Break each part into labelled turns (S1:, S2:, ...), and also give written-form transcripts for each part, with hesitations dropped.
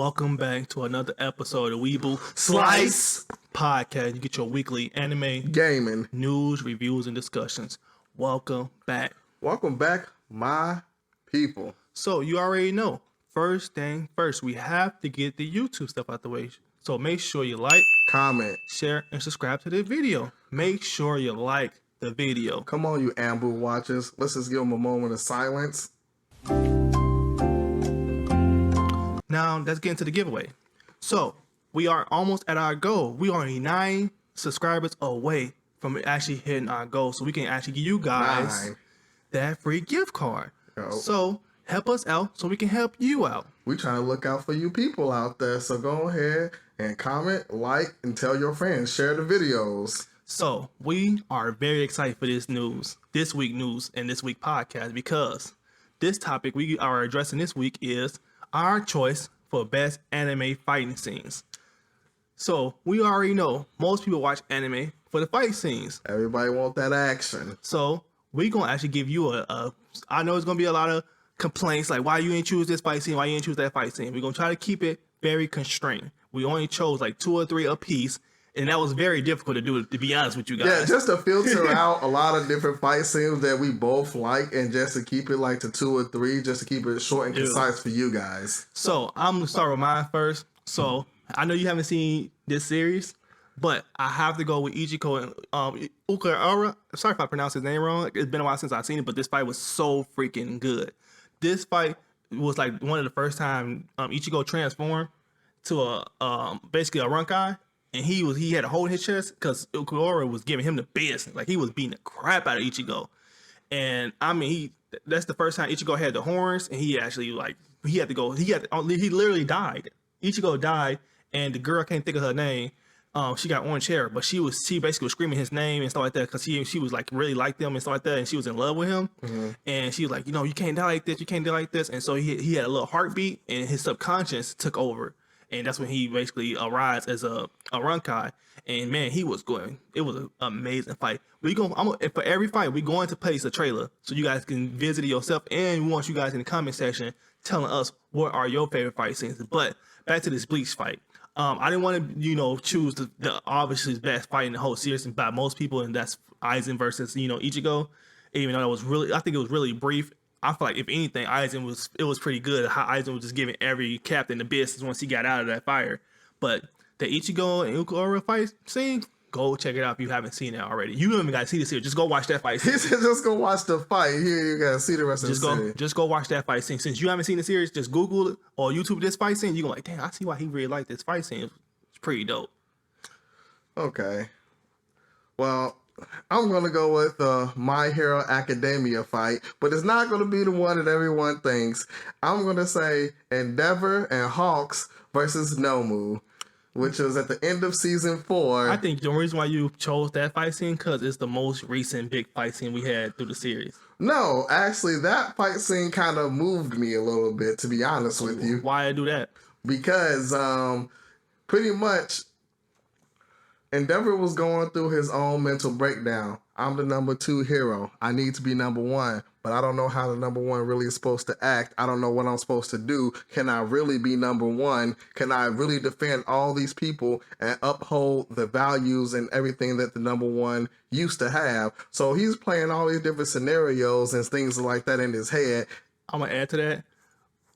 S1: Welcome back to another episode of Weebu Slice Podcast. You get your weekly anime,
S2: gaming,
S1: news, reviews, and discussions. Welcome back.
S2: Welcome back, my people.
S1: So you already know, first thing first, we have to get the YouTube stuff out the way. So make sure you like,
S2: comment,
S1: share, and subscribe to the video. Make sure you like the video.
S2: Come on, you Amber watchers. Let's just give them a moment of silence.
S1: Now, let's get into the giveaway. So, we are almost at our goal. We are only 9 subscribers away from actually hitting our goal. So, we can actually give you guys that free gift card. So, help us out so we can help you out.
S2: We're trying to look out for you people out there. So, go ahead and comment, like, and tell your friends. Share the videos.
S1: So, we are very excited for this week news, and this week podcast, because this topic we are addressing this week is our choice for best anime fighting scenes. So we already know most people watch anime for the fight scenes.
S2: Everybody want that action.
S1: So we gonna actually give you I know it's gonna be a lot of complaints like, why you ain't choose this fight scene, why you ain't choose that fight scene. We're gonna try to keep it very constrained. We only chose like 2 or 3 a piece, and that was very difficult to do, to be honest with you guys.
S2: Yeah, just to filter out a lot of different fight scenes that we both like, and just to keep it like to 2 or 3, just to keep it short and concise for you guys.
S1: So I'm gonna start with mine first. So I know you haven't seen this series, but I have to go with Ichiko and Ukuraura. Sorry if I pronounced his name wrong. It's been a while since I've seen it, but this fight was so freaking good. This fight was like one of the first time Ichigo transformed to basically a Runkai. And he had a hole in his chest because Ukuraura was giving him the business. Like, he was beating the crap out of Ichigo. And I mean, that's the first time Ichigo had the horns, and he actually he literally died. Ichigo died, and the girl, I can't think of her name. She got orange hair, but she basically was screaming his name and stuff like that because she was like really liked him and stuff like that, and she was in love with him. Mm-hmm. And she was like, you can't die like this, you can't die like this. And so he had a little heartbeat, and his subconscious took over. And that's when he basically arrives as a Runkai. And man, he was good. It was an amazing fight. For every fight, we're going to place a trailer so you guys can visit it yourself. And we want you guys in the comment section telling us what are your favorite fight scenes. But back to this Bleach fight. I didn't want to, choose the obviously best fight in the whole series by most people, and that's Aizen versus, Ichigo. Even though I think it was really brief. I feel like, if anything, it was pretty good. How Aizen was just giving every captain the business once he got out of that fire. But the Ichigo and Ukuraura fight scene, go check it out if you haven't seen it already. You don't even got to see this here. Just go watch that fight scene.
S2: Just go watch the fight. Here you got to see the rest of the series.
S1: Just go watch that fight scene. Since you haven't seen the series, just Google it or YouTube this fight scene. You're going to like, damn, I see why he really liked this fight scene. It's pretty dope.
S2: Okay. Well, I'm going to go with My Hero Academia fight, but it's not going to be the one that everyone thinks. I'm going to say Endeavor and Hawks versus Nomu, which was at the end of season 4.
S1: I think the reason why you chose that fight scene because it's the most recent big fight scene we had through the series.
S2: No, actually, that fight scene kind of moved me a little bit, to be honest with you.
S1: Why I do that?
S2: Because pretty much Endeavor was going through his own mental breakdown. I'm the number 2 hero. I need to be number 1, but I don't know how the number 1 really is supposed to act. I don't know what I'm supposed to do. Can I really be number 1? Can I really defend all these people and uphold the values and everything that the number 1 used to have? So he's playing all these different scenarios and things like that in his head.
S1: I'm going to add to that.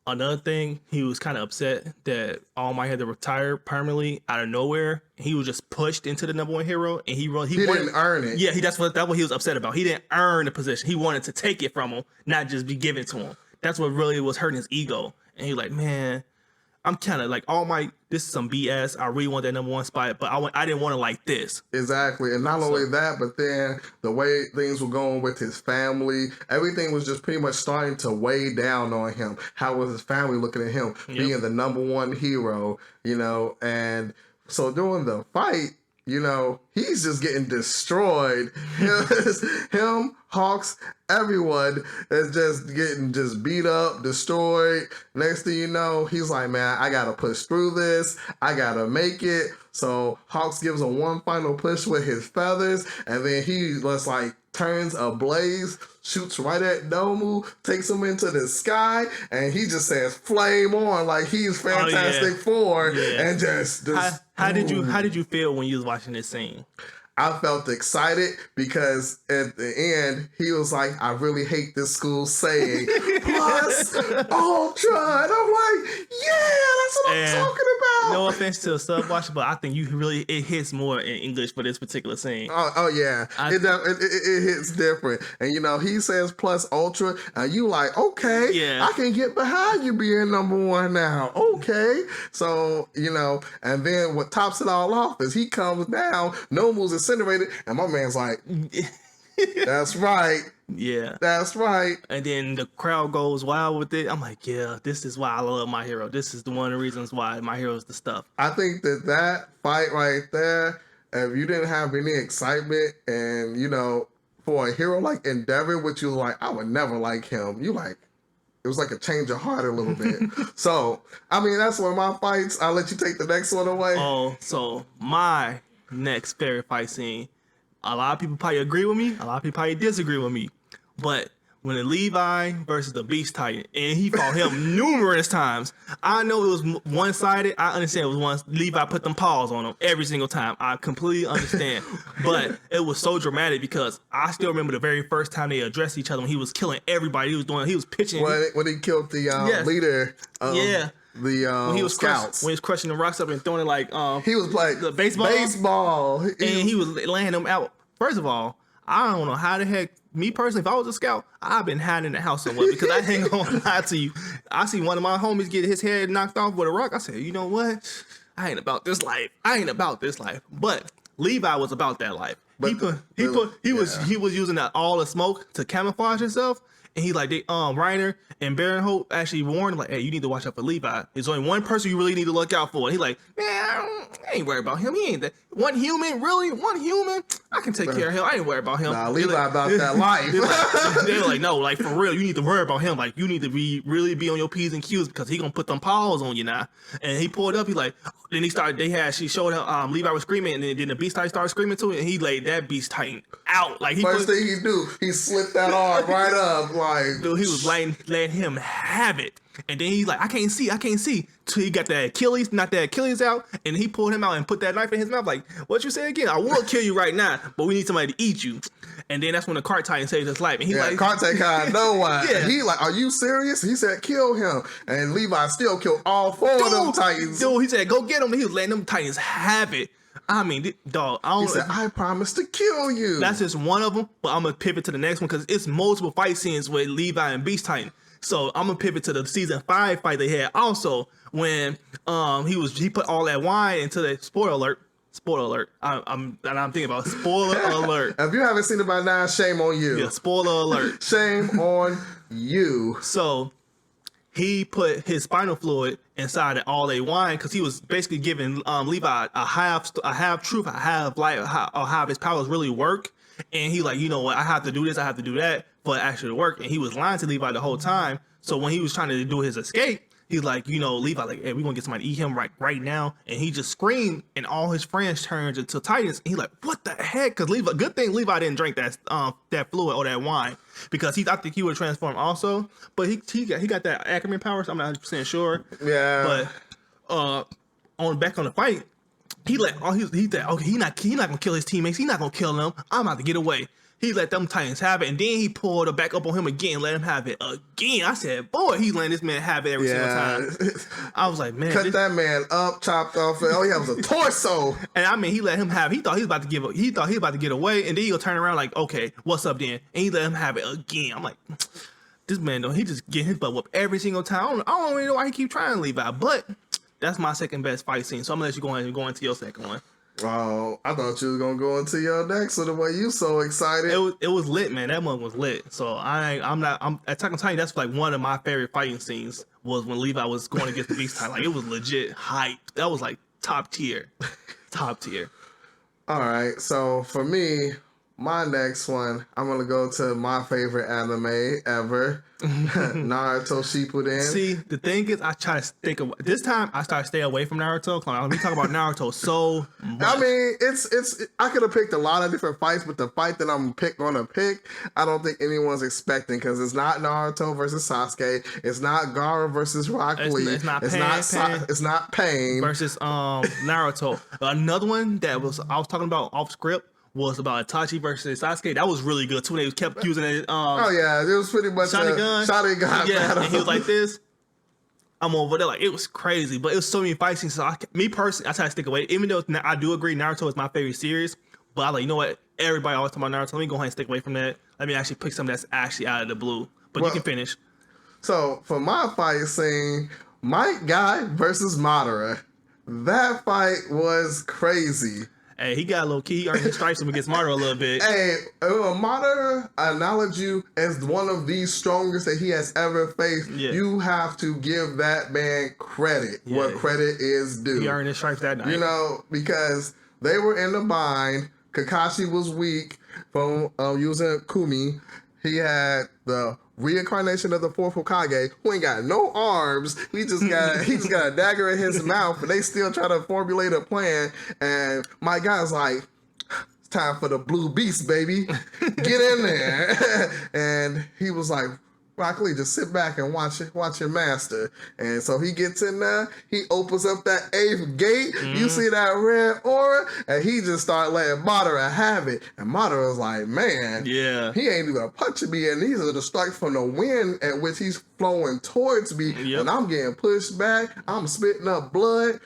S1: Another thing, he was kind of upset that All Might had to retire permanently out of nowhere. He was just pushed into the number 1 hero, and he
S2: didn't earn it.
S1: Yeah, that's what he was upset about. He didn't earn the position. He wanted to take it from him, not just be given to him. That's what really was hurting his ego. And he was like, man, I'm kind of like, All Might, this is some BS. I really want that number 1 spot, but I didn't want it like this.
S2: Exactly. And not only that, but then the way things were going with his family, everything was just pretty much starting to weigh down on him. How was his family looking at him being the number 1 hero, And so during the fight, you know, he's just getting destroyed. Him, Hawks, everyone is just getting just beat up, destroyed. Next thing you know, he's like, man, I gotta push through this. I gotta make it. So Hawks gives him one final push with his feathers, and then he just like turns ablaze, shoots right at Nomu, takes him into the sky, and he just says "flame on" like he's Fantastic Four, and just
S1: how did you feel when you was watching this scene?
S2: I felt excited because at the end, he was like, I really hate this school saying plus ultra. And I'm like, yeah, that's what I'm talking about.
S1: No offense to a sub watcher, but I think it hits more in English for this particular scene.
S2: Oh yeah. It hits different. And you know, he says plus ultra, and you like, okay, I can get behind you being number one now. Okay. So, you know, and then what tops it all off is he comes down, Nomu's incinerated, and my man's like, that's right.
S1: Yeah.
S2: That's right.
S1: And then the crowd goes wild with it. I'm like, yeah, this is why I love My Hero. This is one of the reasons why My Hero is the stuff.
S2: I think that fight right there, if you didn't have any excitement and, you know, for a hero like Endeavor, which you like, I would never like him. You like, it was like a change of heart a little bit. So, I mean, that's one of my fights. I'll let you take the next one away.
S1: Oh, so my next favorite fight scene, a lot of people probably agree with me, a lot of people probably disagree with me, but when the Levi versus the Beast Titan, and he fought him numerous times. I know it was one-sided. I understand it was one. Levi put them paws on him every single time. I completely understand. But it was so dramatic because I still remember the very first time they addressed each other when he was killing everybody. He was pitching.
S2: When he killed the leader of the scouts.
S1: When he was crushing the rocks up and throwing it like
S2: he was playing
S1: the baseball. And he was laying them out. First of all, I don't know how the heck, me personally, if I was a scout, I've been hiding in the house somewhere because I ain't gonna lie to you. I see one of my homies get his head knocked off with a rock. I said, you know what? I ain't about this life. But Levi was about that life. But he was using all the smoke to camouflage himself. And he like Reiner and Baron Hope actually warned him like, hey, you need to watch out for Levi. There's only one person you really need to look out for. And he like, man, I ain't worried about him. He ain't that one human, really? One human? I can take care of him. I ain't worried about him.
S2: Nah, Levi like, about that life.
S1: They were like, no, like for real, you need to worry about him. Like you need to really be on your P's and Q's because he gonna put them paws on you now. And he pulled up. He like, then she showed him Levi was screaming, and then the Beast Titan started screaming to it, and he laid that Beast Titan out. Like
S2: first thing he do, he slipped that arm right up. Like,
S1: dude, he was letting him have it. And then he's like, I can't see. So he got that Achilles out, and he pulled him out and put that knife in his mouth. Like, what you say again? I will kill you right now, but we need somebody to eat you. And then that's when the Cart Titan saved his life. And he's like,
S2: Cart Titan kind of know why. He like, are you serious? He said, kill him. And Levi still killed all four of them Titans.
S1: Dude, he said, go get him. And he was letting them Titans have it. I mean, dog,
S2: he said, I promise to kill you.
S1: That's just one of them, but I'm going to pivot to the next one because it's multiple fight scenes with Levi and Beast Titan. So I'm going to pivot to the season 5 fight they had also when he put all that wine into the spoiler alert. I'm thinking about spoiler alert.
S2: If you haven't seen it by now, shame on you.
S1: Yeah, spoiler alert.
S2: Shame on you.
S1: So he put his spinal fluid inside of all that wine because he was basically giving Levi a half truth, a half life, how his powers really work. And he like, you know what, I have to do this, I have to do that for it actually to work. And he was lying to Levi the whole time. So when he was trying to do his escape, he's like, you know, Levi like, hey, we're gonna get somebody to eat him right now. And he just screamed, and all his friends turned into Titans. And he like, what the heck? Because Levi, good thing Levi didn't drink that fluid or that wine because I think he would transform also. But he got that Ackerman powers. I'm not 100% sure.
S2: Yeah.
S1: But back on the fight, he said, okay, he's not gonna kill his teammates. He's not gonna kill them. I'm about to get away. He let them Titans have it, and then he pulled it back up on him again, let him have it again. I said, boy, he's letting this man have it every single time. I was like, man.
S2: Cut that man up, chopped off, and all he had was a torso.
S1: And I mean, he let him have it. He thought he was about to get away, and then he'll turn around like, okay, what's up then? And he let him have it again. I'm like, this man, though, he just getting his butt whooped every single time. I don't really know why he keep trying to leave out, but that's my second best fight scene. So I'm gonna let you go ahead and go into your second one.
S2: Oh, I thought you was gonna go into your next one the way you so excited.
S1: It was lit, man. That one was lit. So I'm Attack on Titan. That's like one of my favorite fighting scenes was when Levi was going against the Beast Titan. Like it was legit hype. That was like top tier.
S2: All right, so for me, my next one, I'm gonna go to my favorite anime ever, Naruto Shippuden.
S1: See, the thing is, I try to stick away. This time, I started to stay away from Naruto. We talk about Naruto so much.
S2: I mean, I could have picked a lot of different fights, but the fight that I'm gonna pick, I don't think anyone's expecting because it's not Naruto versus Sasuke, it's not Gaara versus Rock Lee,
S1: it's not
S2: it's not Pain
S1: versus Naruto. Another one that I was talking about off script was about Itachi versus Sasuke. That was really good too. They kept using it.
S2: Oh yeah, it was pretty much Sharingan
S1: yeah,
S2: battle.
S1: and he was like this. I'm over there, like it was crazy, but it was so many fight scenes. So me personally, I try to stick away. Even though I do agree, Naruto is my favorite series, but I like, you know what? Everybody always talk about Naruto. Let me go ahead and stick away from that. Let me actually pick something that's actually out of the blue. But you can finish.
S2: So for my fight scene, Might Guy versus Madara, that fight was crazy.
S1: Hey, he got a little key. He earned his stripes against Madara a little bit.
S2: Hey, Madara, I acknowledge you as one of the strongest that he has ever faced.
S1: Yeah.
S2: You have to give that man credit, what credit is due.
S1: He earned his stripes that night.
S2: You know, because they were in the bind. Kakashi was weak from using Kumi. He had the reincarnation of the fourth Hokage, who ain't got no arms. He just got a dagger in his mouth, but they still try to formulate a plan. And my guy's like, it's time for the blue beast, baby. Get in there. And he was like, Rock Lee, just sit back and watch your master. And so he gets in there, he opens up that 8th gate, you see that red aura, and he just start letting Madara have it. And Madara's like, man,
S1: yeah,
S2: he ain't even punching me, and these are the strikes from the wind at which he's flowing towards me, and I'm getting pushed back, I'm spitting up blood.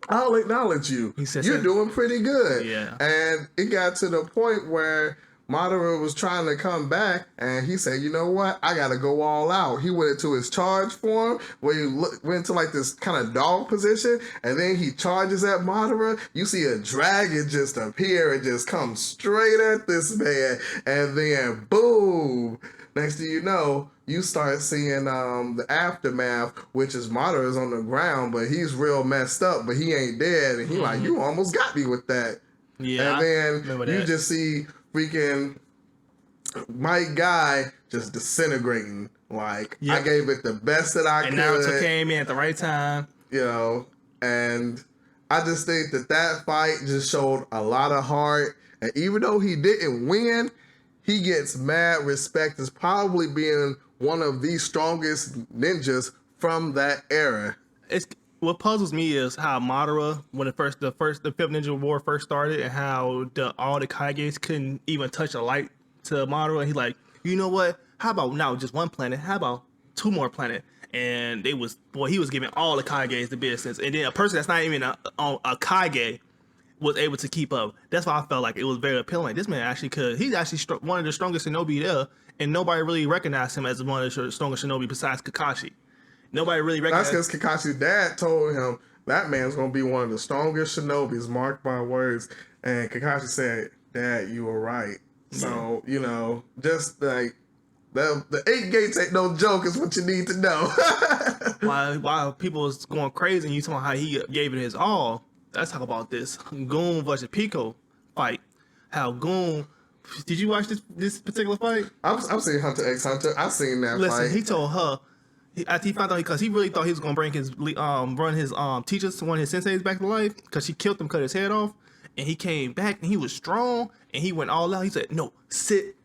S2: I'll acknowledge you. You're doing pretty good.
S1: Yeah.
S2: And it got to the point where Madara was trying to come back, and he said, you know what? I got to go all out. He went into his charge form, where he went into like this kind of dog position, and then he charges at Madara. You see a dragon just appear and just come straight at this man, and then boom! Next thing you know, you start seeing the aftermath, which is Madara's on the ground, but he's real messed up, but he ain't dead, and he like, you almost got me with that.
S1: Yeah,
S2: and then you just see freaking Might Guy just disintegrating. Like, I gave it the best that I could.
S1: And Naruto came in at the right time.
S2: You know, and I just think that fight just showed a lot of heart. And even though he didn't win, he gets mad respect as probably being one of the strongest ninjas from that era.
S1: What puzzles me is how Madara, when the fifth Ninja War first started, and how all the Kages couldn't even touch a light to Madara, and he's like, you know what? How about now just one planet? How about 2 more planets? And he was giving all the Kages the business, and then a person that's not even a Kage was able to keep up. That's why I felt like it was very appealing. Like, this man actually he's actually one of the strongest shinobi there, and nobody really recognized him as one of the strongest shinobi besides Kakashi. Nobody really recognized.
S2: That's because Kakashi's dad told him that man's gonna be one of the strongest shinobis, mark my words. And Kakashi said, Dad, you were right. So, you know, just like the 8 gates ain't no joke is what you need to know.
S1: While people was going crazy and you talking about how he gave it his all, let's talk about this Goon versus Pico fight. How Goon, did you watch this particular fight?
S2: I've seen Hunter x Hunter. I've seen that fight.
S1: Listen, he told her, after he found out, because he really thought he was gonna bring his run his teachers, one of his senseis, back to life, because she killed him, cut his head off, and he came back and he was strong and he went all out. He said, "No, sit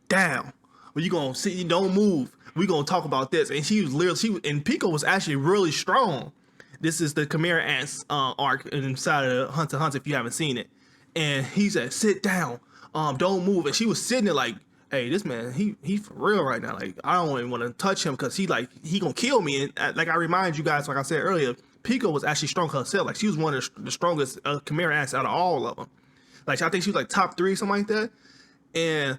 S1: down. Well, you gonna sit? You don't move. We gonna talk about this." And and Pico was actually really strong. This is the Chimera Ants arc inside of Hunter x Hunter, if you haven't seen it. And he said, "Sit down. Don't move." And she was sitting there like, hey, this man, he for real right now. Like, I don't even want to touch him because he gonna kill me. And like I remind you guys, like I said earlier, Pico was actually strong herself. Like, she was one of the strongest Chimera Ants out of all of them. Like, I think she was like top 3, something like that. And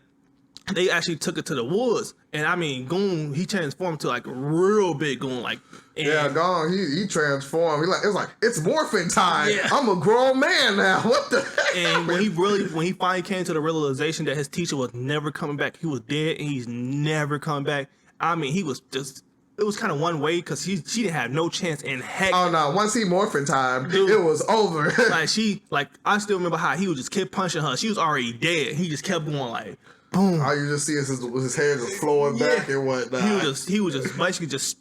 S1: they actually took it to the woods. And I mean, Goon, he transformed to like a real big Goon. Like,
S2: Goon, he transformed. It's morphin' time.
S1: Yeah.
S2: I'm a grown man now. What the heck?
S1: And when he finally came to the realization that his teacher was never coming back, he was dead and he's never coming back. I mean, he was just it was kind of one way because she didn't have no chance in heck.
S2: Oh no! Once he morphin time,
S1: Dude.
S2: it was over.
S1: I still remember how he would just keep punching her. She was already dead. He just kept going like, boom.
S2: All you just see is his hair just flowing back and whatnot.
S1: He would just basically just.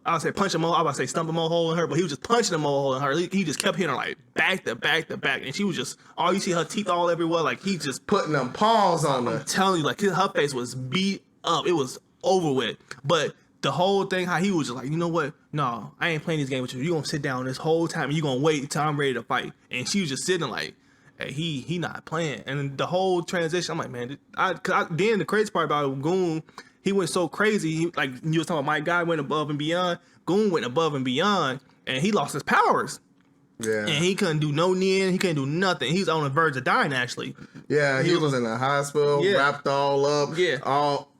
S1: I would say punch a mole. I was about to say stump a mole hole in her, but he was just punching a mole hole in her. He just kept hitting her like back to back to back, and she was just all you see her teeth all everywhere. Like he just
S2: putting them paws on her.
S1: I'm telling you, like her face was beat up. It was over with. But the whole thing, how he was just like, you know what? No, I ain't playing this game with you. You gonna sit down this whole time and you gonna wait until I'm ready to fight. And she was just sitting like, hey, he not playing. And the whole transition, I'm like, man, then the crazy part about Goon. He went so crazy. Like you was talking about, my guy went above and beyond. Goon went above and beyond, and he lost his powers.
S2: Yeah.
S1: And he couldn't do no nin. He couldn't do nothing. He was on the verge of dying, actually.
S2: Yeah, he was in the hospital, wrapped all up,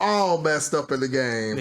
S2: all messed up in the game.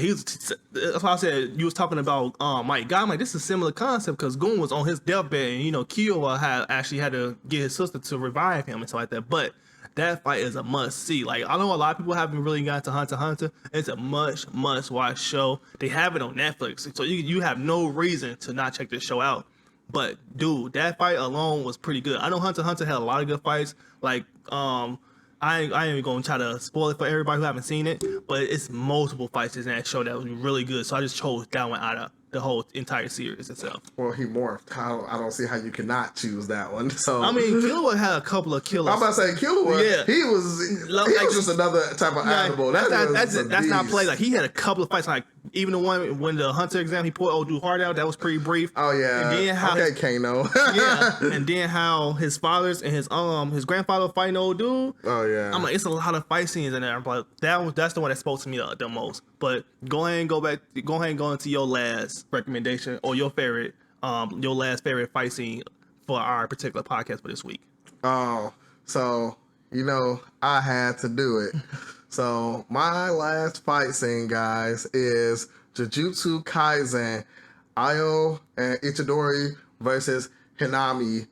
S1: That's why I said you was talking about Mike God. I'm like, this is a similar concept because Goon was on his deathbed, and Kyowa had to get his sister to revive him and stuff like that. But that fight is a must see. Like, I know a lot of people haven't really gotten to Hunter x Hunter. It's a must watch show. They have it on Netflix, so you have no reason to not check this show out. But dude, that fight alone was pretty good. I know Hunter x Hunter had a lot of good fights. Like, I ain't even gonna try to spoil it for everybody who haven't seen it, but it's multiple fights in that show that was really good. So I just chose that one out of the whole entire series itself.
S2: Well, he morphed. I don't see how you cannot choose that one. So
S1: I mean, Killua had a couple of killers.
S2: I'm about to say Killua. He was just another type of animal.
S1: That's not play. Like, he had a couple of fights. Like, even the one when the Hunter exam, he pulled old dude heart out. That was pretty brief.
S2: Oh yeah. And then how Kano.
S1: And then how his fathers and his grandfather fighting old dude.
S2: Oh yeah.
S1: I'm like, it's a lot of fight scenes in there. But that's the one that spoke to me the most. But go ahead and go into your last recommendation or your last favorite fight scene for our particular podcast for this week.
S2: Oh, so I had to do it. So my last fight scene, guys, is Jujutsu Kaisen, Ayo and Itadori versus Hinami,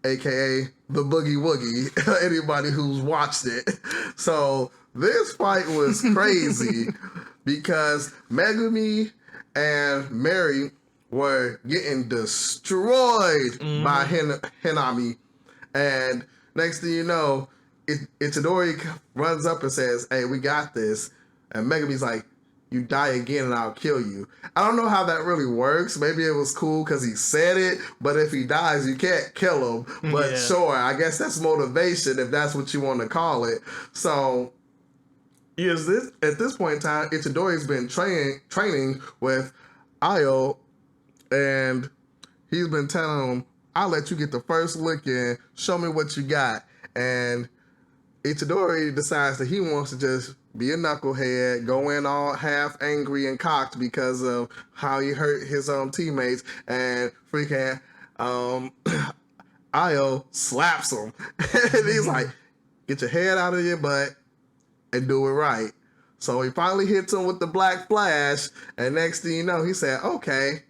S2: aka the Boogie Woogie. Anybody who's watched it. So this fight was crazy because Megumi and Mary were getting destroyed by Hinami, and next thing you know, Itadori runs up and says, "Hey, we got this," and Megumi's like, "You die again and I'll kill you." I don't know how that really works. Maybe it was cool because he said it, but if he dies, you can't kill him. But sure, I guess that's motivation if that's what you want to call it. So at this point in time, Itadori's been training with Ayo, and he's been telling him, "I'll let you get the first lick in. Show me what you got." And Itadori decides that he wants to just be a knucklehead, go in all half angry and cocked because of how he hurt his teammates, and freaking Ayo slaps him. And he's like, "Get your head out of your butt and do it right." So he finally hits him with the Black Flash, and next thing you know, he said, "Okay,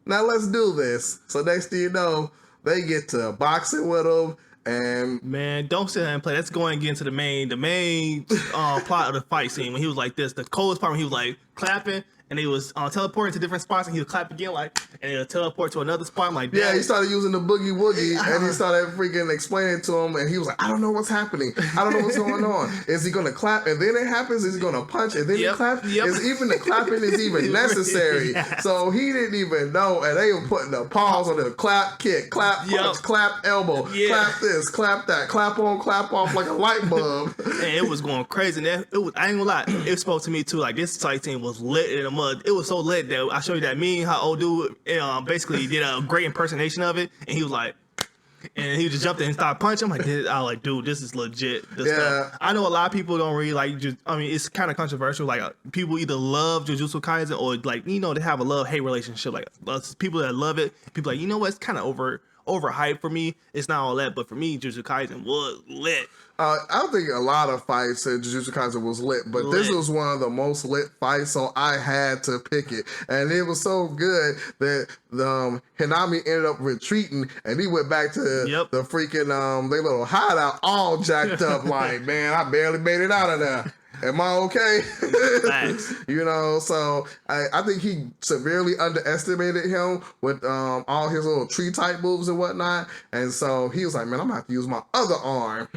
S2: now let's do this." So next thing you know, they get to boxing with him. And
S1: man, don't sit there and play. Let's go and get into the main plot of the fight scene when he was like this. The coolest part when he was like clapping and he was teleporting to different spots and he would clap again and he'll teleport to another spot. I'm like,
S2: yeah, he started using the Boogie Woogie and he started freaking explaining to him, and he was like, "I don't know what's happening. I don't know what's going on. Is he gonna clap and then it happens? Is he gonna punch and then he clap? Is even the clapping is even necessary?" So he didn't even know, and they were putting the pause on the clap, kick, clap, punch, clap, elbow, clap this, clap that, clap on, clap off like a light bulb.
S1: And it was going crazy. And I ain't gonna lie, it spoke to me too. Like, this fight scene was lit in the mud. It was so lit that I showed you that meme how old dude basically did a great impersonation of it, and he was like, and he just jumped in and started punching. I was like, dude, this is legit. Stuff. I know a lot of people don't really like. It's kind of controversial. Like, people either love Jujutsu Kaisen or they have a love-hate relationship. Like, people that love it, people like, it's kind of overhyped for me. It's not all that, but for me, Jujutsu Kaisen was lit.
S2: I think a lot of fights in Jujutsu Kaisen was lit, but this was one of the most lit fights, so I had to pick it. And it was so good that Hinami ended up retreating, and he went back to the freaking their little hideout, all jacked up. Like, man, I barely made it out of there. am I okay?
S1: Facts.
S2: You know, so I think he severely underestimated him with all his little tree type moves and whatnot. And so he was like, man, I'm gonna have to use my other arm.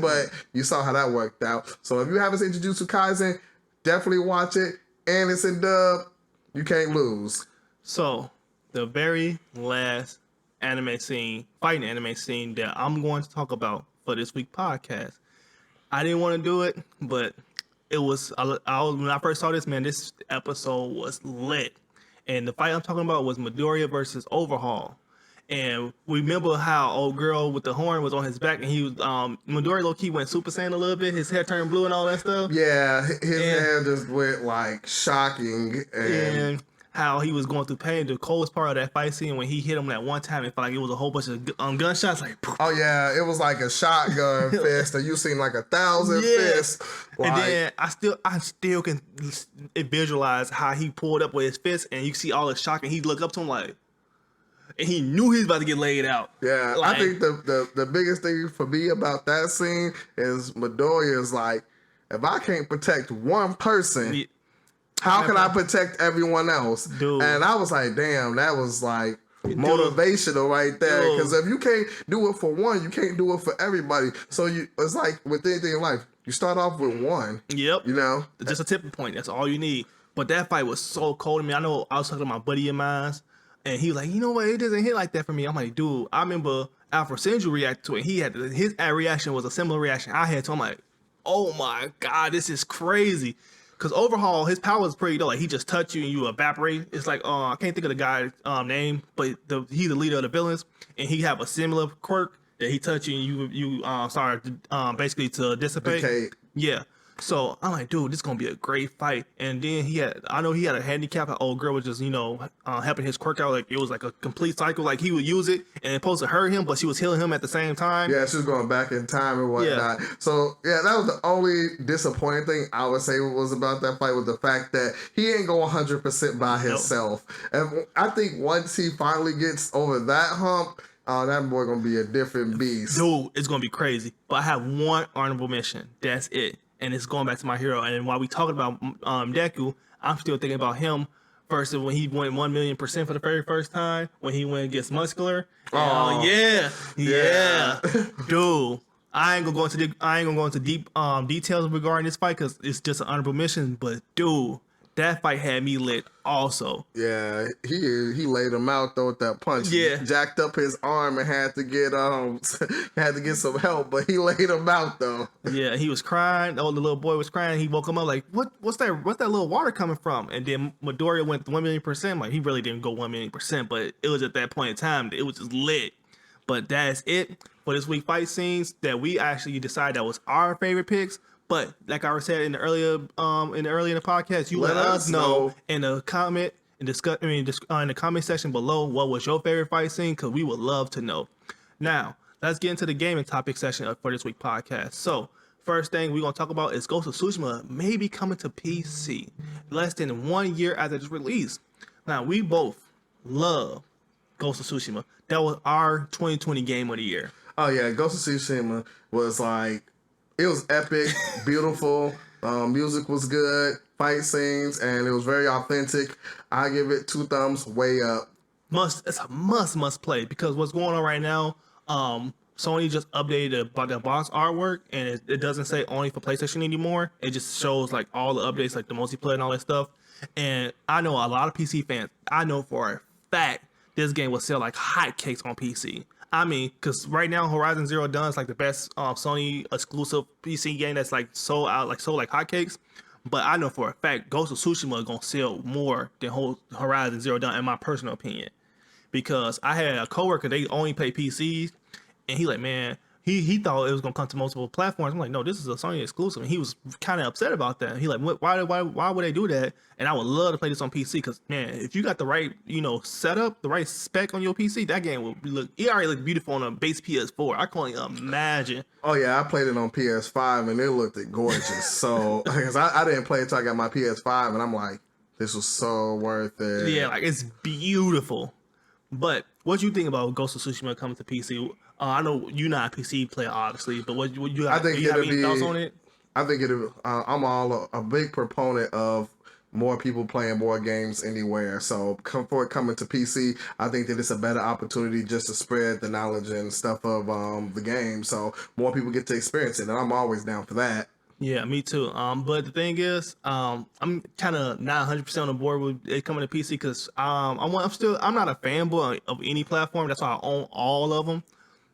S2: But you saw how that worked out. So if you haven't seen Jujutsu Kaisen, definitely watch it. And it's in dub. You can't lose.
S1: So the very last fighting anime scene that I'm going to talk about for this week podcast. I didn't want to do it, but it was, when I first saw this, man, this episode was lit. And the fight I'm talking about was Midori versus Overhaul. And remember how old girl with the horn was on his back, and he was Midori low key went Super Saiyan a little bit. His hair turned blue and all that stuff.
S2: Yeah, his hair just went like shocking,
S1: and how he was going through pain. The coolest part of that fight scene when he hit him that one time, it felt like it was a whole bunch of gunshots. Like, poof.
S2: Oh yeah, it was like a shotgun fist, and you seen like 1,000 fists. Like,
S1: and then I still can visualize how he pulled up with his fist, and you see all the shock, and he looked up to him like. And he knew he was about to get laid out.
S2: Yeah, like, I think the biggest thing for me about that scene is Midori is like, if I can't protect one person, how can I protect everyone else?
S1: Dude.
S2: And I was like, damn, that was like motivational right there. Because if you can't do it for one, you can't do it for everybody. So it's like with anything in life, you start off with one.
S1: Yep.
S2: You know?
S1: Just a tipping point. That's all you need. But that fight was so cold to me. I know I was talking to my buddy of mine. And he was like, you know what? It doesn't hit like that for me. I'm like, dude, I remember Alfred Senju reacted to it. He had his reaction was a similar reaction I had to him. I'm like, oh my God, this is crazy. Because Overhaul, his power is pretty, though. Like, he just touch you and you evaporate. It's like, I can't think of the guy's name, but he's the leader of the villains. And he have a similar quirk that he touch you and you basically to dissipate.
S2: Okay.
S1: Yeah. So I'm like, dude, this is gonna be a great fight. And then I know he had a handicap. An old girl was just, helping his quirk out. Like it was like a complete cycle. Like he would use it and it's supposed to hurt him, but she was healing him at the same time.
S2: Yeah, she was going back in time and whatnot. Yeah. So yeah, that was the only disappointing thing I would say was about that fight was the fact that he ain't go 100% by himself. Nope. And I think once he finally gets over that hump, that boy gonna be a different beast.
S1: Dude, it's gonna be crazy. But I have one honorable mention. That's it. And it's going back to my hero. And while we talking about Deku, I'm still thinking about him versus when he went 1,000,000% for the very first time, when he went against Muscular. Oh yeah. Dude, I ain't gonna go into deep details regarding this fight because it's just an honorable mention. But dude, that fight had me lit also.
S2: Yeah, he laid him out though with that punch.
S1: Yeah.
S2: Jacked up his arm and had to get some help, but he laid him out though.
S1: Yeah, he was crying. Oh, the little boy was crying. He woke him up like, what's that little water coming from? And then Midori went 1,000,000%. Like he really didn't go 1,000,000%, but it was at that point in time that it was just lit. But that's it for this week fight scenes that we actually decided that was our favorite picks. But like I said in the earlier in the podcast, you let us know in the comment and discuss. In the comment section below what was your favorite fight scene, because we would love to know. Now let's get into the gaming topic section for this week podcast. So first thing we're gonna talk about is Ghost of Tsushima may be coming to PC less than 1 year after its release. Now we both love Ghost of Tsushima. That was our 2020 game of the year.
S2: Oh yeah, Ghost of Tsushima was like. It was epic, beautiful. Music was good, fight scenes, and it was very authentic. I give it 2 thumbs way up.
S1: It's a must play because what's going on right now, Sony just updated the box artwork and it doesn't say only for PlayStation anymore. It just shows like all the updates, like the multiplayer and all that stuff. And I know a lot of PC fans, I know for a fact this game will sell like hotcakes on PC. I mean, because right now Horizon Zero Dawn is like the best Sony exclusive PC game that's like sold like hotcakes. But I know for a fact Ghost of Tsushima is gonna sell more than Horizon Zero Dawn in my personal opinion. Because I had a coworker, they only play PCs, and he like, man, he thought it was gonna come to multiple platforms. I'm like, no, this is a Sony exclusive, and he was kind of upset about that. He like, why would they do that? And I would love to play this on PC because man, if you got the right setup, the right spec on your PC, that game will look. It already looked beautiful on a base PS4. I can't even imagine.
S2: Oh yeah, I played it on PS5 and it looked gorgeous. So because I didn't play it until I got my PS5, and I'm like, this was so worth it.
S1: Yeah, like it's beautiful. But what you think about Ghost of Tsushima coming to PC? I know you're not a PC player, obviously, but what you have,
S2: I think
S1: do you have any thoughts on it?
S2: I think I'm all a big proponent of more people playing board games anywhere. So for it coming to PC, I think that it's a better opportunity just to spread the knowledge and stuff of the game, so more people get to experience it. And I'm always down for that.
S1: Yeah, me too. But the thing is, I'm kind of not 100% on the board with it coming to PC because I'm not a fanboy of any platform. That's why I own all of them.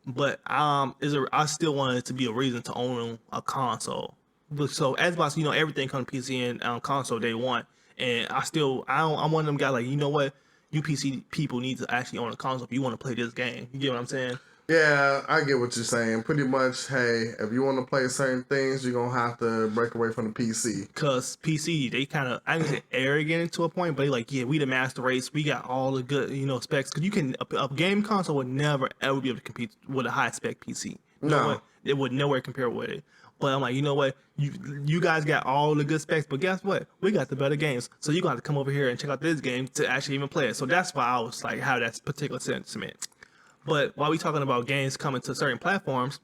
S1: But I still want it to be a reason to own a console. But so Xbox, everything comes to PC and console day one, and I'm one of them guys like, you know what, you PC people need to actually own a console if you want to play this game. You get what I'm saying?
S2: Yeah, I get what you're saying. Pretty much, hey, if you want to play certain things, you're gonna have to break away from the PC.
S1: Cause PC, they kind of, I didn't say arrogant to a point, but they like, yeah, we the master race. We got all the good, specs. Cause a game console would never ever be able to compete with a high spec PC.
S2: No.
S1: It would nowhere compare with it. But I'm like, you know what? You guys got all the good specs, but guess what? We got the better games. So you're gonna have to come over here and check out this game to actually even play it. So that's why I was like, have that particular sentiment. But while we talking about games coming to certain platforms,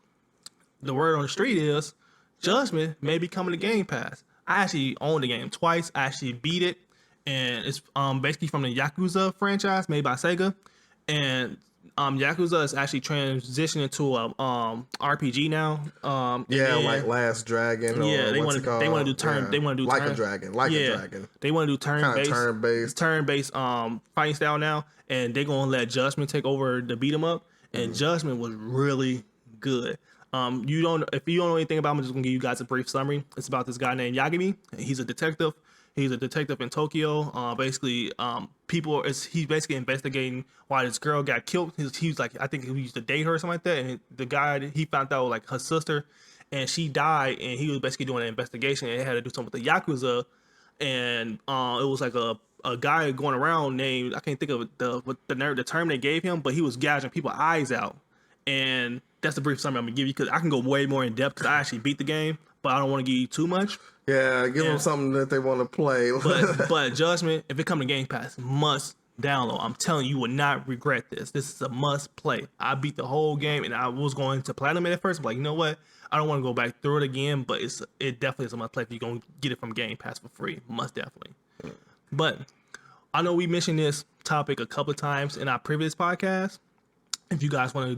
S1: the word on the street is Judgment may be coming to Game Pass. I actually owned the game twice. I actually beat it, and it's basically from the Yakuza franchise made by Sega. And Yakuza is actually transitioning to a RPG now.
S2: Like Last Dragon.
S1: Yeah, they want to do turn.
S2: Yeah.
S1: They want to do
S2: like
S1: turn,
S2: a dragon. Like a dragon.
S1: They want to do turn-based fighting style now, and they're gonna let Judgment take over the beat 'em up. And Judgment was really good. If you don't know anything about him, I'm just gonna give you guys a brief summary. It's about this guy named Yagami. He's a detective. He's a detective in Tokyo. He's basically investigating why this girl got killed. He's like, I think he used to date her or something like that. And the guy, he found out like her sister, and she died. And he was basically doing an investigation. And it had to do something with the Yakuza. And it was like a guy going around named, I can't think of the term they gave him, but he was gouging people's eyes out. And that's the brief summary I'm gonna give you because I can go way more in depth because I actually beat the game, but I don't want to give you too much.
S2: Yeah, give them something that they want to play.
S1: but Judgment, if it comes to Game Pass, must download. I'm telling you, you will not regret this. This is a must play. I beat the whole game, and I was going to platinum it at first. I'm like, you know what? I don't want to go back through it again, but it definitely is a must play if you're gonna get it from Game Pass for free. Must definitely. But I know we mentioned this topic a couple of times in our previous podcast. If you guys want to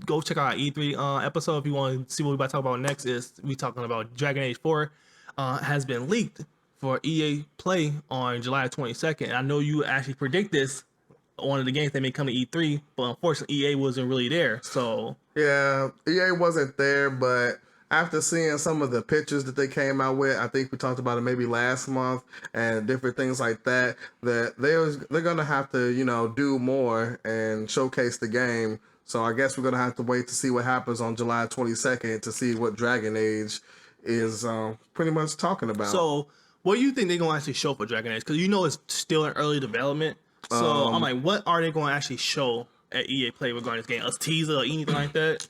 S1: go check out our E3 episode. If you want to see what we're about to talk about next, is we talking about Dragon Age 4 has been leaked for EA Play on July 22nd. And I know you actually predict this, one of the games that may come to E3, but unfortunately EA wasn't really there. So
S2: yeah, EA wasn't there, but after seeing some of the pictures that they came out with, I think we talked about it maybe last month and different things like that, that they're gonna have to, do more and showcase the game. So I guess we're gonna have to wait to see what happens on July 22nd to see what Dragon Age is pretty much talking about.
S1: So what do you think they're gonna actually show for Dragon Age? Because it's still in early development. So I'm like, what are they gonna actually show at EA Play regarding this game? A teaser or anything like that?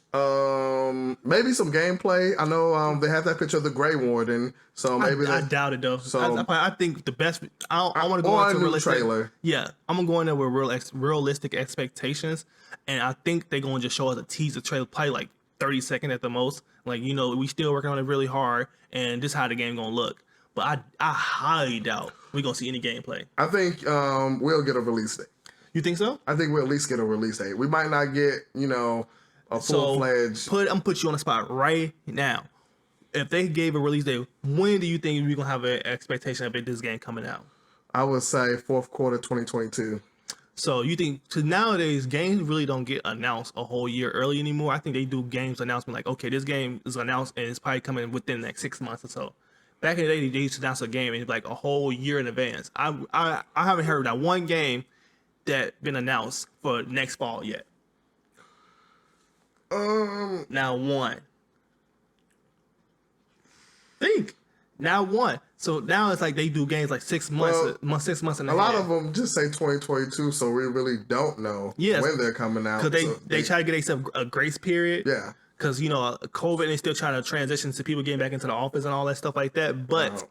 S2: Maybe some gameplay. I know they have that picture of the Grey Warden, so maybe
S1: I doubt it though.
S2: So
S1: I think the best. I want to go into a realistic
S2: trailer.
S1: Yeah, I'm gonna go in there with realistic expectations, and I think they're gonna just show us a teaser trailer, probably like 30 seconds at the most. Like we still working on it really hard, and this is how the game gonna look. But I highly doubt we're gonna see any gameplay.
S2: I think we'll get a release date.
S1: You think so?
S2: I think we'll at least get a release date. We might not get, a full-fledged...
S1: I'm gonna put you on the spot right now. If they gave a release date, when do you think we're gonna have an expectation of this game coming out?
S2: I would say fourth quarter 2022.
S1: So you think, because nowadays games really don't get announced a whole year early anymore. I think they do games announcement like, okay, this game is announced and it's probably coming within the next 6 months or so. Back in the day, they used to announce a game and like a whole year in advance. I haven't heard that one game that been announced for next fall yet. Now one. Think. Now one. So now it's like they do games like 6 months, 6 months and a half.
S2: A lot of them just say 2022, so we really don't know when they're coming out.
S1: Because they try to get themselves a grace period.
S2: Yeah.
S1: Because, COVID, and they're still trying to transition to people getting back into the office and all that stuff like that. But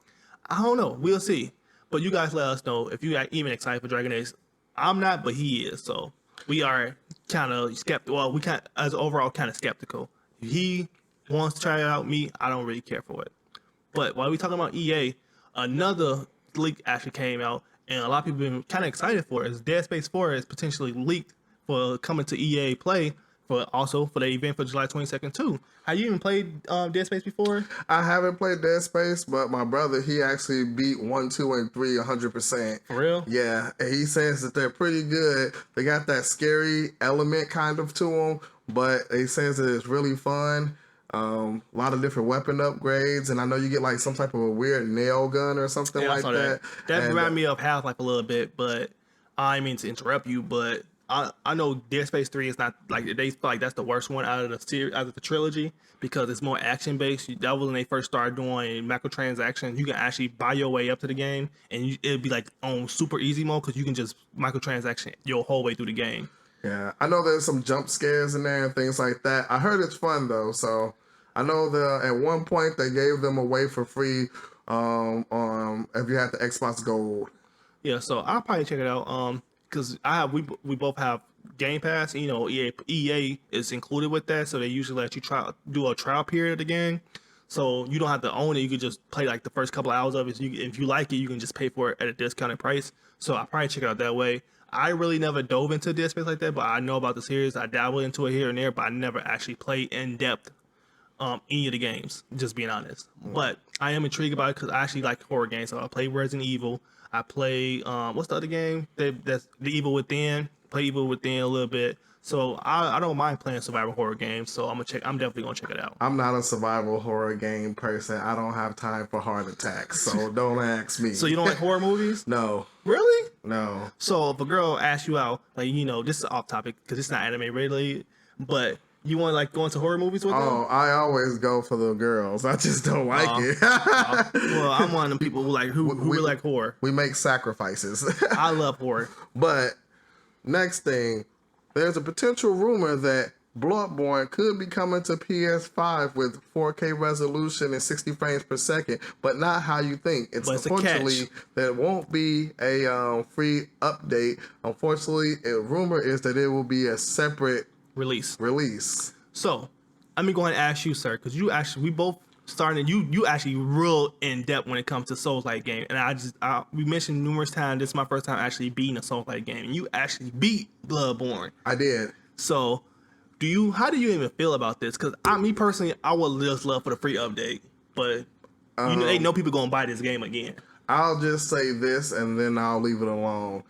S1: I don't know. We'll see. But you guys let us know if you are even excited for Dragon Age. I'm not, but he is. So we are kind of skeptical. Well, we as overall kind of skeptical. He wants to try it out. Me, I don't really care for it. But while we talking about EA, another leak actually came out, and a lot of people been kind of excited for it. Is Dead Space 4 is potentially leaked for coming to EA Play for also for the event for July 22nd too. Have you even played Dead Space before?
S2: I haven't played Dead Space, but my brother, he actually beat 1, 2, and 3 100%.
S1: For real?
S2: Yeah, and he says that they're pretty good. They got that scary element kind of to them, but he says that it's really fun. A lot of different weapon upgrades, and I know you get like some type of a weird nail gun or something
S1: Yeah, I
S2: like
S1: saw
S2: that.
S1: That
S2: And,
S1: reminded me of Half-Life a little bit, but I mean to interrupt you, but I know Dead Space 3 is not like they feel like that's the worst one out of the series, out of the trilogy, because it's more action based. That was when they first started doing microtransactions. You can actually buy your way up to the game, and it'd be like on super easy mode because you can just microtransaction your whole way through the game.
S2: yeah, I know there's some jump scares in there and things like that. I heard it's fun though, so I know at one point they gave them away for free if you had the Xbox Gold.
S1: Yeah, so I'll probably check it out. Because we both have Game Pass. And, EA is included with that, so they usually let you do a trial period of the game. So you don't have to own it. You can just play like the first couple hours of it. So if you like it, you can just pay for it at a discounted price. So I'll probably check it out that way. I really never dove into Dead Space like that, but I know about the series. I dabbled into it here and there, but I never actually played in depth any of the games, just being honest. But I am intrigued about it because I actually like horror games. So I play Resident Evil. I play what's the other game? That's The Evil Within. Play Evil Within a little bit. So I don't mind playing survival horror games. So I'm definitely gonna check it out.
S2: I'm not a survival horror game person. I don't have time for heart attacks, so don't ask me.
S1: So you don't like horror movies?
S2: No.
S1: Really?
S2: No.
S1: So if a girl asks you out, like this is off topic because it's not anime related, but you want to like go into horror movies with them?
S2: Oh, I always go for the girls. I just don't like it.
S1: Well, I'm one of them people who really like horror.
S2: We make sacrifices.
S1: I love horror.
S2: But next thing, there's a potential rumor that Bloodborne could be coming to PS5 with 4K resolution and 60 frames per second, but not how you think. It's unfortunately there won't be a free update. Unfortunately, a rumor is that it will be a separate
S1: release.
S2: So,
S1: let me go ahead and ask you, sir, because we both started. You actually real in depth when it comes to Souls-like game, and we mentioned numerous times. This is my first time actually beating a Souls-like game, and you actually beat Bloodborne.
S2: I did.
S1: So, how do you even feel about this? Because me personally, I would just love for the free update, but they know people gonna buy this game again.
S2: I'll just say this, and then I'll leave it alone.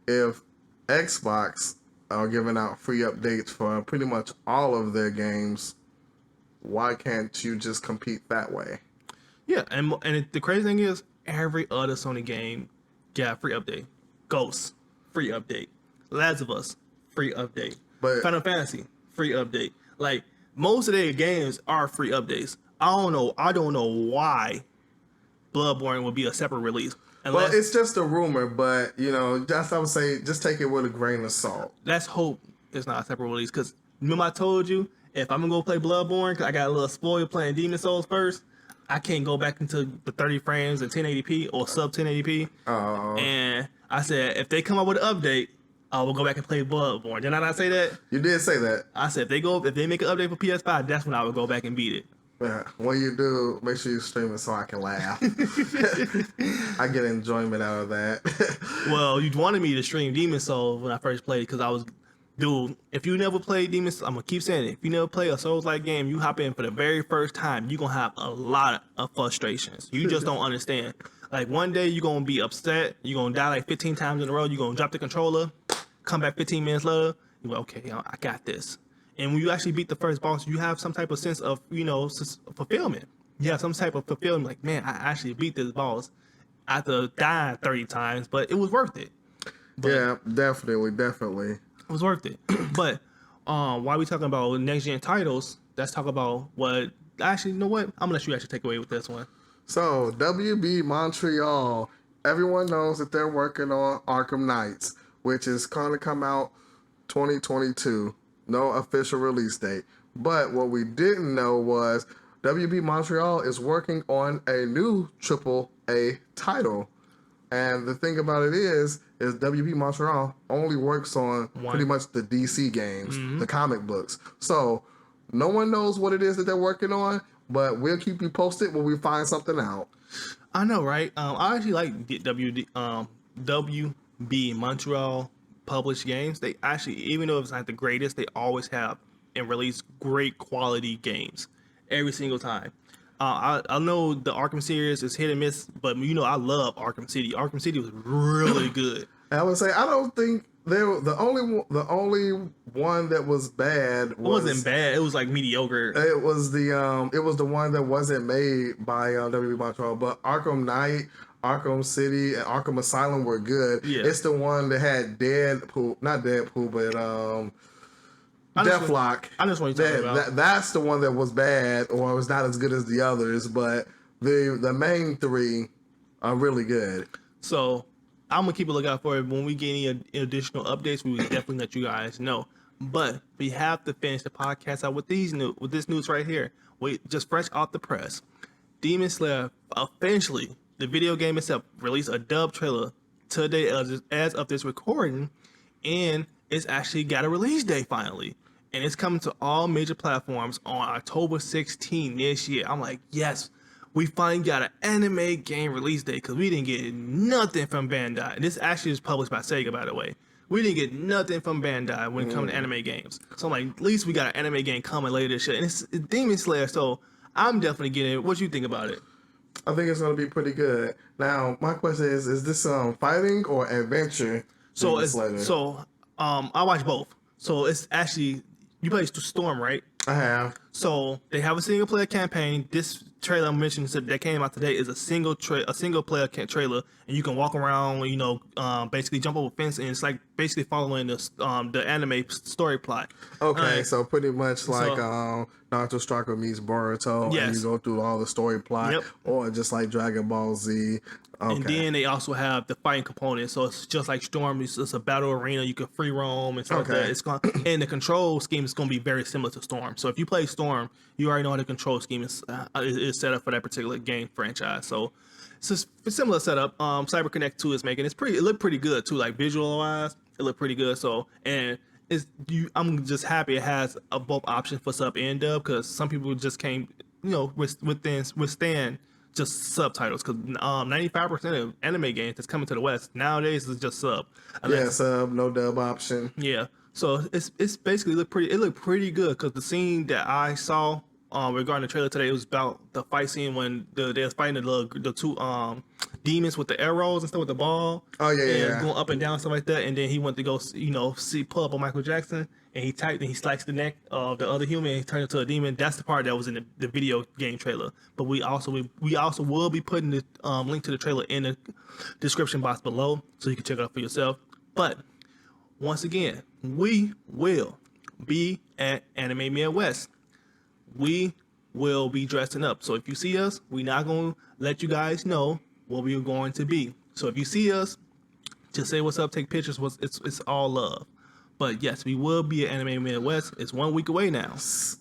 S2: If Xbox are giving out free updates for pretty much all of their games, why can't you just compete that way?
S1: Yeah, and the crazy thing is, every other Sony game got a free update. Ghosts, free update. Last of Us, free update.
S2: But
S1: Final Fantasy, free update. Like, most of their games are free updates. I don't know why Bloodborne would be a separate release.
S2: Well, it's just a rumor, but just I would say just take it with a grain of salt.
S1: Let's hope it's not a separate release. Because remember I told you, if I'm gonna go play Bloodborne, because I got a little spoiled playing Demon Souls first, I can't go back into the 30 frames and 1080p or sub 1080p. And I said if they come up with an update, I will go back and play Bloodborne. Did I not say that?
S2: You did say that.
S1: I said if they make an update for PS5, that's when I would go back and beat it.
S2: Yeah. When you do, make sure you stream it so I can laugh. I get enjoyment out of that.
S1: Well, you wanted me to stream Demon Souls when I first played because if you never played Demon Souls, I'm going to keep saying it. If you never play a Souls-like game, you hop in for the very first time, you're going to have a lot of frustrations. You just don't understand. Like, one day you're going to be upset. You're going to die like 15 times in a row. You're going to drop the controller, come back 15 minutes later. You're like, okay, I got this. And when you actually beat the first boss, you have some type of sense of, fulfillment. You have some type of fulfillment, like, man, I actually beat this boss after dying 30 times, but it was worth it.
S2: Yeah, definitely.
S1: It was worth it. But while we talking about next-gen titles, let's talk about what... Actually, you know what? I'm going to let you actually take away with this one.
S2: So, WB Montreal, everyone knows that they're working on Arkham Knights, which is going to come out 2022. No official release date. But what we didn't know was WB Montreal is working on a new AAA title. And the thing about it is WB Montreal only works on pretty much the DC games, the comic books. So No one knows what it is that they're working on, but we'll keep you posted when we find something out.
S1: I know, right? I actually like WB Montreal published games. They actually, even though it's not the greatest, they always have and release great quality games every single time. I know the Arkham series is hit and miss, but I love Arkham City. Arkham City was really good.
S2: I would say I don't think they were the only one that was bad.
S1: It wasn't bad. It was like mediocre.
S2: It was the one that wasn't made by WB Montreal, but Arkham Knight, Arkham City, and Arkham Asylum were good.
S1: Yeah.
S2: It's the one that had not Deadpool, but Deathlock.
S1: I just want to talk about.
S2: That's the one that was bad, or was not as good as the others. But the main three are really good.
S1: So I'm gonna keep a lookout for it. When we get any additional updates, we will definitely let you guys know. But we have to finish the podcast out with this news right here. Wait, just fresh off the press, Demon Slayer officially, the video game itself, released a dub trailer today as of this recording, and it's actually got a release date finally. And it's coming to all major platforms on October 16 this year. I'm like, yes, we finally got an anime game release date because we didn't get nothing from Bandai. And this actually is published by Sega, by the way. We didn't get nothing from Bandai when it comes to anime games. So I'm like, at least we got an anime game coming later this year. And it's Demon Slayer, so I'm definitely getting it. What you think about it?
S2: I think it's going to be pretty good. Now, my question is this fighting or adventure?
S1: I watch both. So it's actually, you play Storm, right?
S2: I have.
S1: So they have a single player campaign. This trailer I mentioned that came out today is a single player trailer, and you can walk around, basically jump over a fence, and it's like basically following the anime story plot.
S2: Okay, so pretty much like Naruto Striker meets Boruto,
S1: yes.
S2: And you go through all the story plot,
S1: Yep.
S2: Or just like Dragon Ball Z. Okay.
S1: And then they also have the fighting component, so it's just like Storm. It's a battle arena. You can free roam and stuff like that. And the control scheme is going to be very similar to Storm. So if you play Storm, you already know how the control scheme is set up for that particular game franchise. So it's a similar setup. CyberConnect 2 is making. It looked pretty good too, like visual wise. It looked pretty good. So I'm just happy it has a both option for sub and dub, because some people just can't withstand just subtitles, because 95% of anime games that's coming to the West nowadays is just sub.
S2: Sub, no dub option.
S1: Yeah, so it's basically looked pretty good, because the scene that I saw regarding the trailer today, it was about the fight scene when they was fighting the two demons with the arrows and stuff with the ball.
S2: Oh yeah,
S1: going up and down, stuff like that. And then he went to go pull up on Michael Jackson, and he sliced the neck of the other human, and he turned into a demon. That's the part that was in the video game trailer. But we also will be putting the link to the trailer in the description box below, so you can check it out for yourself. But once again, we will be at Anime Midwest. We will be dressing up. So if you see us, we're not going to let you guys know what we're going to be. So if you see us, just say what's up, take pictures. It's all love. But yes, we will be at Anime Midwest. It's 1 week away now.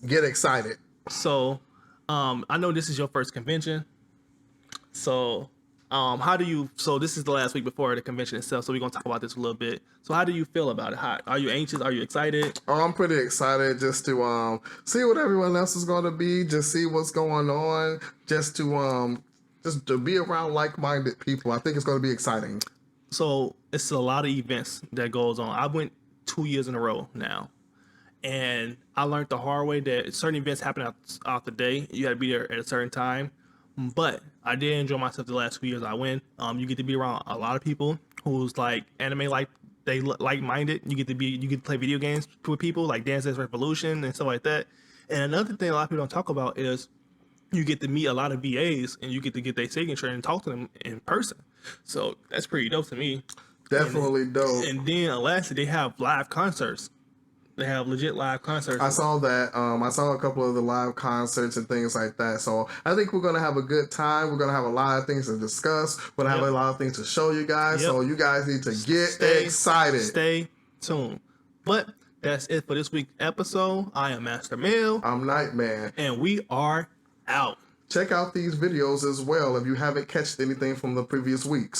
S2: Get excited.
S1: So I know this is your first convention. So so this is the last week before the convention itself, so we're going to talk about this a little bit. So how do you feel about it? Are you anxious? Are you excited?
S2: Oh, I'm pretty excited just to see what everyone else is going to be, just see what's going on, just to be around like-minded people. I think it's going to be exciting.
S1: So it's a lot of events that goes on. I went 2 years in a row now, and I learned the hard way that certain events happen out the day. You got to be there at a certain time. But I did enjoy myself the last 2 years I went. You get to be around a lot of people who's like anime, like-minded. You get to play video games with people like Dance Dance Revolution and stuff like that. And another thing a lot of people don't talk about is you get to meet a lot of VAs, and you get to get their signature and talk to them in person. So that's pretty dope to me.
S2: Definitely dope.
S1: And then lastly, they have live concerts. They have legit live concerts.
S2: I saw that. I saw a couple of the live concerts and things like that. So I think we're going to have a good time. We're going to have a lot of things to discuss. We're going to have a lot of things to show you guys. So you guys need to get excited.
S1: Stay tuned. But that's it for this week's episode. I am Master Mill.
S2: I'm Nightman.
S1: And we are out.
S2: Check out these videos as well if you haven't catched anything from the previous weeks.